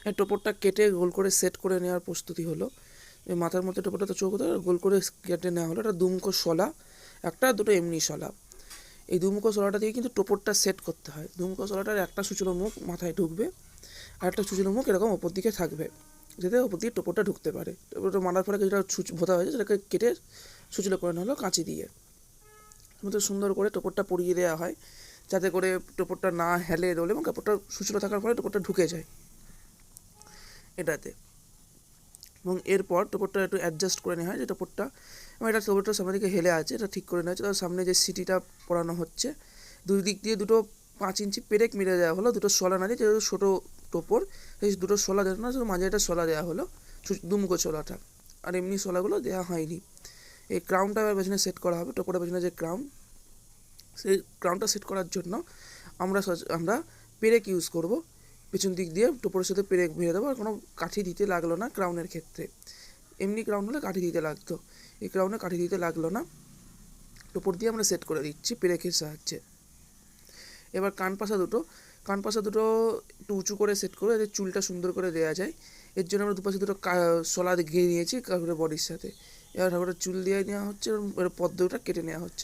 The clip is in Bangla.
এই টোপরটা কেটে গোল করে সেট করে নেওয়ার প্রস্তুতি হলো। এই মাথার মধ্যে টোপরটা তো চৌকো গোল করে কেটে নেওয়া হলো। এটা দুমুখো শলা, একটা দুটো এমনি শলা। এই দুমুখো শলাটা দিয়ে কিন্তু টোপরটা সেট করতে হয়। দুমুখো শলাটার একটা সূচলো মুখ মাথায় ঢুকবে, আর একটা সূচলো মুখ এরকম ওপর দিকে থাকবে, যাতে ওপর দিকে টোপরটা ঢুকতে পারে। টোপরটা মারার পরে যেটা ভোতা হয়েছে সেটাকে কেটে সূচলো করে নেওয়া হলো কাঁচি দিয়ে। মতো সুন্দর করে টোপরটা পরিয়ে দেওয়া হয়, যাতে করে টোপরটা না হেলে দোলে এবং কাপড়টা সূচলো থাকার ফলে টোপরটা ঢুকে যায় এটাতে। এবং এরপর টোপরটা একটু অ্যাডজাস্ট করে নেওয়া হয়, যে টোপরটা এবং এটা টোপরটা সামনের দিকে হেলে আছে, এটা ঠিক করে নেওয়া হচ্ছে। তার সামনে যে সিটিটা পরানো হচ্ছে, দুই দিক দিয়ে দুটো 5 ইঞ্চি পেরেক মেরে দেওয়া হলো, দুটো শলা না দিয়ে, যেহেতু ছোটো টোপর সেই দুটো শলা দেওয়া না, শুধু মাঝে একটা শলা দেওয়া হলো, দুমুখো শলাটা, আর এমনি শলাগুলো দেওয়া হয়নি। এই ক্রাউনটা এবার পেছনে সেট করা হবে। টোপরের পেছনে যে ক্রাউন, সেই ক্রাউনটা সেট করার জন্য আমরা পেরেক ইউজ করব। পেছন দিক দিয়ে টোপরের সাথে পেরেক মেরে দেবো, আর কোনো কাঠি দিতে লাগলো না ক্রাউনের ক্ষেত্রে। এমনি ক্রাউন হলে কাঠি দিতে লাগতো, এই ক্রাউনে কাঠি দিতে লাগলো না। টোপর দিয়ে আমরা সেট করে দিচ্ছি পেরেকের সাহায্যে। এবার কান পাশা দুটো একটু উঁচু করে সেট করে যাতে চুলটা সুন্দর করে দেওয়া যায়। এর জন্য আমরা দুপাশে দুটো শলা ঘিরে নিয়েছি ঠাকুরের বডির সাথে। এবার ঠাকুরের চুল দিয়ে নেওয়া হচ্ছে এবং পদ্মটা কেটে নেওয়া হচ্ছে।